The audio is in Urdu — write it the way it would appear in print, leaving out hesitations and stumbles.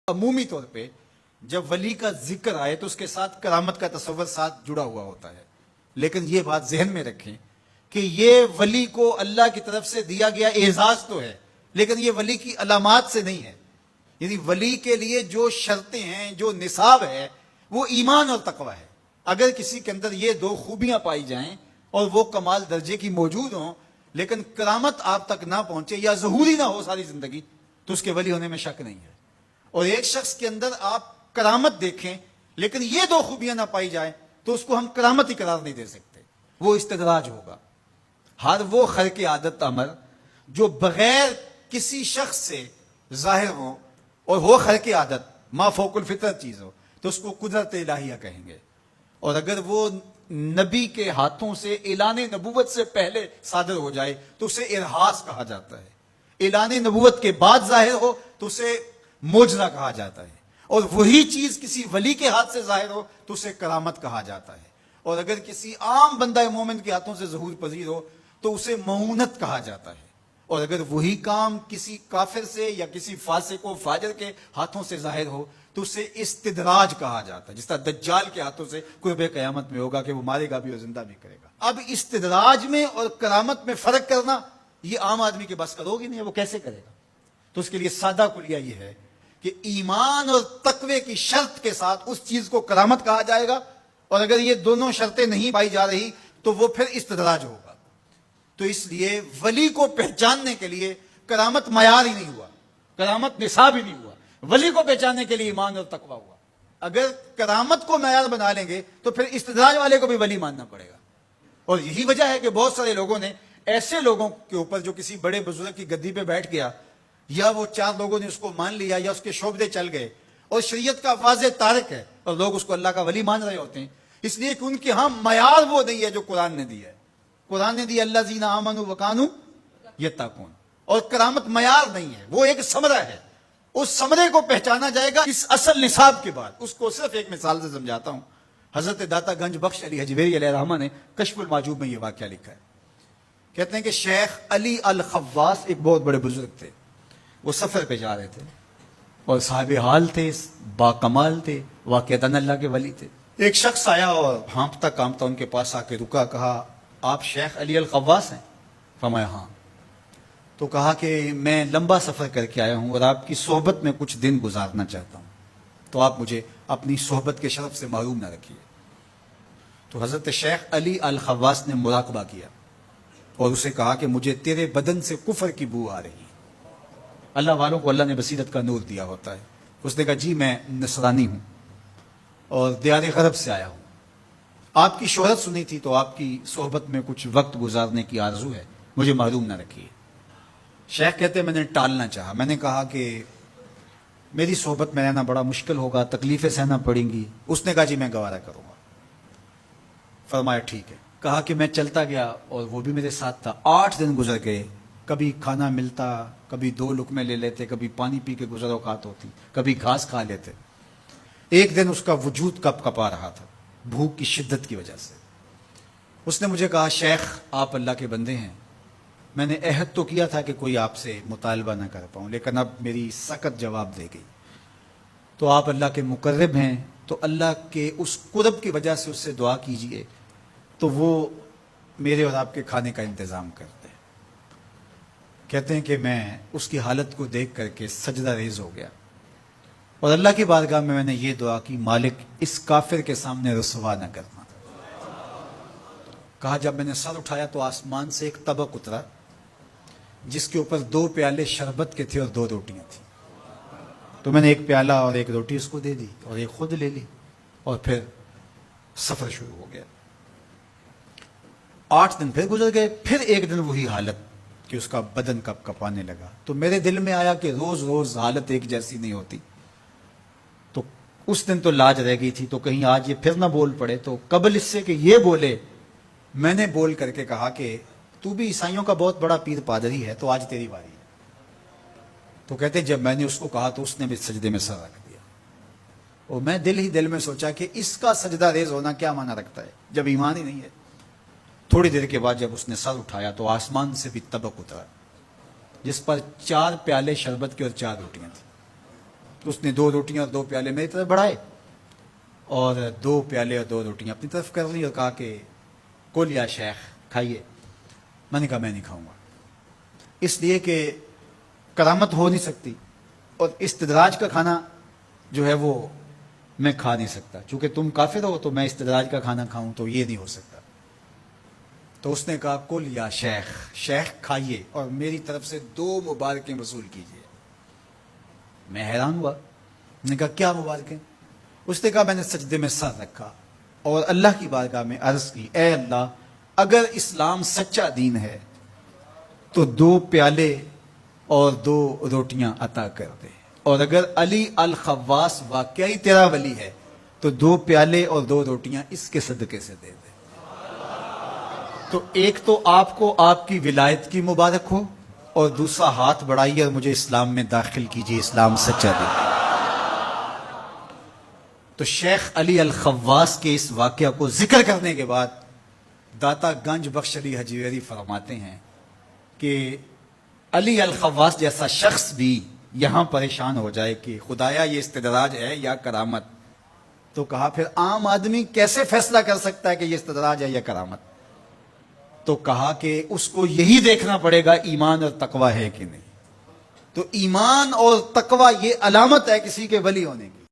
عمومی طور پہ جب ولی کا ذکر آئے تو اس کے ساتھ کرامت کا تصور ساتھ جڑا ہوا ہوتا ہے، لیکن یہ بات ذہن میں رکھیں کہ یہ ولی کو اللہ کی طرف سے دیا گیا اعزاز تو ہے، لیکن یہ ولی کی علامات سے نہیں ہے۔ یعنی ولی کے لیے جو شرطیں ہیں، جو نصاب ہے، وہ ایمان اور تقوی ہے۔ اگر کسی کے اندر یہ دو خوبیاں پائی جائیں اور وہ کمال درجے کی موجود ہوں، لیکن کرامت آپ تک نہ پہنچے یا ظہوری نہ ہو ساری زندگی، تو اس کے ولی ہونے میں شک نہیں ہے۔ اور ایک شخص کے اندر آپ کرامت دیکھیں لیکن یہ دو خوبیاں نہ پائی جائیں تو اس کو ہم کرامت ہی قرار نہیں دے سکتے، وہ استدراج ہوگا۔ ہر وہ خرق عادت عمل جو بغیر کسی شخص سے ظاہر ہو اور وہ خرق عادت ما فوق الفطرت چیز ہو تو اس کو قدرت الہیہ کہیں گے، اور اگر وہ نبی کے ہاتھوں سے اعلان نبوت سے پہلے صادر ہو جائے تو اسے ارہاس کہا جاتا ہے، اعلان نبوت کے بعد ظاہر ہو تو اسے معجزہ کہا جاتا ہے، اور وہی چیز کسی ولی کے ہاتھ سے ظاہر ہو تو اسے کرامت کہا جاتا ہے، اور اگر کسی عام بندہ مومن کے ہاتھوں سے ظہور پذیر ہو تو اسے معونت کہا جاتا ہے، اور اگر وہی کام کسی کافر سے یا کسی فاسق و فاجر کے ہاتھوں سے ظاہر ہو تو اسے استدراج کہا جاتا ہے، جس طرح دجال کے ہاتھوں سے قرب قیامت میں ہوگا کہ وہ مارے گا بھی اور زندہ بھی کرے گا۔ اب استدراج میں اور کرامت میں فرق کرنا یہ عام آدمی کے بس کا روگ ہی نہیں ہے، وہ کیسے کرے گا؟ تو اس کے لیے سادہ کلیہ یہ ہے کہ ایمان اور تقوی کی شرط کے ساتھ اس چیز کو کرامت کہا جائے گا، اور اگر یہ دونوں شرطیں نہیں پائی جا رہی تو وہ پھر استدراج ہوگا۔ تو اس لیے ولی کو پہچاننے کے لیے کرامت معیار ہی نہیں ہوا، کرامت نصاب ہی نہیں ہوا، ولی کو پہچاننے کے لیے ایمان اور تقوی ہوا۔ اگر کرامت کو معیار بنا لیں گے تو پھر استدراج والے کو بھی ولی ماننا پڑے گا، اور یہی وجہ ہے کہ بہت سارے لوگوں نے ایسے لوگوں کے اوپر جو کسی بڑے بزرگ کی گدی پہ بیٹھ گیا یا وہ چار لوگوں نے اس کو مان لیا یا اس کے شعبے چل گئے اور شریعت کا واضح تارک ہے اور لوگ اس کو اللہ کا ولی مان رہے ہوتے ہیں، اس لیے کہ ان کے ہاں معیار وہ نہیں ہے جو قرآن نے دی ہے۔ قرآن نے دی اللہ زین آمنوا وکانوا یتقون، اور کرامت معیار نہیں ہے، وہ ایک ثمرہ ہے، اس ثمرے کو پہچانا جائے گا اس اصل نصاب کے بعد۔ اس کو صرف ایک مثال سے سمجھاتا ہوں۔ حضرت داتا گنج بخش علی حجویری علیہ الرحمہ نے کشف المعجوب میں یہ واقعہ لکھا ہے۔ کہتے ہیں کہ شیخ علی الخواص ایک بہت بڑے بزرگ تھے، وہ سفر پہ جا رہے تھے اور صاحب حال تھے، با کمال تھے، واقعتاً اللہ کے ولی تھے۔ ایک شخص آیا اور ہانپتا کامتا ان کے پاس آ کے رکا، کہا آپ شیخ علی الخواص ہیں؟ فرمایا ہاں۔ تو کہا کہ میں لمبا سفر کر کے آیا ہوں اور آپ کی صحبت میں کچھ دن گزارنا چاہتا ہوں، تو آپ مجھے اپنی صحبت کے شرف سے محروم نہ رکھیے۔ تو حضرت شیخ علی الخواص نے مراقبہ کیا اور اسے کہا کہ مجھے تیرے بدن سے کفر کی بو آ رہی ہے۔ اللہ والوں کو اللہ نے بصیرت کا نور دیا ہوتا ہے۔ اس نے کہا جی میں نصرانی ہوں اور دیار غرب سے آیا ہوں، آپ کی شہرت سنی تھی تو آپ کی صحبت میں کچھ وقت گزارنے کی آرزو ہے، مجھے محروم نہ رکھیے۔ شیخ کہتے ہیں میں نے ٹالنا چاہا، میں نے کہا کہ میری صحبت میں رہنا بڑا مشکل ہوگا، تکلیفیں سہنا پڑیں گی۔ اس نے کہا جی میں گوارا کروں گا۔ فرمایا ٹھیک ہے۔ کہا کہ میں چلتا گیا اور وہ بھی میرے ساتھ تھا۔ 8 دن گزر گئے، کبھی کھانا ملتا، کبھی 2 لقمے لے لیتے، کبھی پانی پی کے گزر اوقات ہوتی، کبھی گھاس کھا لیتے۔ ایک دن اس کا وجود کپ کپا رہا تھا بھوک کی شدت کی وجہ سے۔ اس نے مجھے کہا شیخ آپ اللہ کے بندے ہیں، میں نے عہد تو کیا تھا کہ کوئی آپ سے مطالبہ نہ کر پاؤں، لیکن اب میری سخت جواب دے گئی، تو آپ اللہ کے مقرب ہیں، تو اللہ کے اس قرب کی وجہ سے اس سے دعا کیجئے تو وہ میرے اور آپ کے کھانے کا انتظام کرتے ہیں۔ کہتے ہیں کہ میں اس کی حالت کو دیکھ کر کے سجدہ ریز ہو گیا اور اللہ کی بارگاہ میں نے یہ دعا کی مالک اس کافر کے سامنے رسوا نہ کرنا۔ کہا جب میں نے سر اٹھایا تو آسمان سے ایک طبق اترا جس کے اوپر 2 پیالے شربت کے تھے اور 2 روٹیاں تھیں، تو میں نے ایک پیالہ اور ایک روٹی اس کو دے دی اور ایک خود لے لی اور پھر سفر شروع ہو گیا۔ 8 دن پھر گزر گئے، پھر ایک دن وہی حالت کہ اس کا بدن کپ کپانے لگا۔ تو میرے دل میں آیا کہ روز روز حالت ایک جیسی نہیں ہوتی، تو اس دن تو لاج رہ گئی تھی، تو کہیں آج یہ پھر نہ بول پڑے، تو قبل اس سے کہ یہ بولے میں نے بول کر کے کہا کہ تو بھی عیسائیوں کا بہت بڑا پیر پادری ہے، تو آج تیری باری ہے۔ تو کہتے جب میں نے اس کو کہا تو اس نے بھی سجدے میں سر رکھ دیا، اور میں دل ہی دل میں سوچا کہ اس کا سجدہ ریز ہونا کیا معنی رکھتا ہے جب ایمان ہی نہیں ہے۔ تھوڑی دیر کے بعد جب اس نے سر اٹھایا تو آسمان سے بھی طبق اترا جس پر 4 پیالے شربت کے اور 4 روٹیاں تھیں۔ تو اس نے 2 روٹیاں اور 2 پیالے میری طرف بڑھائے اور 2 پیالے اور 2 روٹیاں اپنی طرف کر لی اور کہا کہ کل یا شیخ کھائیے. میں نے کہا میں نہیں کھاؤں گا، اس لیے کہ کرامت ہو نہیں سکتی اور استدراج کا کھانا جو ہے وہ میں کھا نہیں سکتا. چونکہ تم کافر ہو تو میں استدراج کا کھانا کھاؤں تو یہ نہیں ہو سکتا. تو اس نے کہا کل یا شیخ، شیخ کھائیے اور میری طرف سے 2 مبارکیں وصول کیجیے. میں حیران ہوا. میں نے کہا کیا مبارکیں؟ اس نے کہا میں نے سجدے میں سر رکھا اور اللہ کی بارگاہ میں عرض کی، اے اللہ اگر اسلام سچا دین ہے تو 2 پیالے اور 2 روٹیاں عطا کر دے، اور اگر علی الخواص واقعی تیرا ولی ہے تو 2 پیالے اور 2 روٹیاں اس کے صدقے سے دے دے. تو ایک تو آپ کو آپ کی ولایت کی مبارک ہو اور دوسرا ہاتھ بڑھائیے اور مجھے اسلام میں داخل کیجیے، اسلام سچا دین. تو شیخ علی الخواص کے اس واقعہ کو ذکر کرنے کے بعد داتا گنج بخش علی حجویری فرماتے ہیں کہ علی الخواص جیسا شخص بھی یہاں پریشان ہو جائے کہ خدایا یہ استدراج ہے یا کرامت، تو کہا پھر عام آدمی کیسے فیصلہ کر سکتا ہے کہ یہ استدراج ہے یا کرامت؟ تو کہا کہ اس کو یہی دیکھنا پڑے گا ایمان اور تقوی ہے کہ نہیں. تو ایمان اور تقوی یہ علامت ہے کسی کے ولی ہونے کی.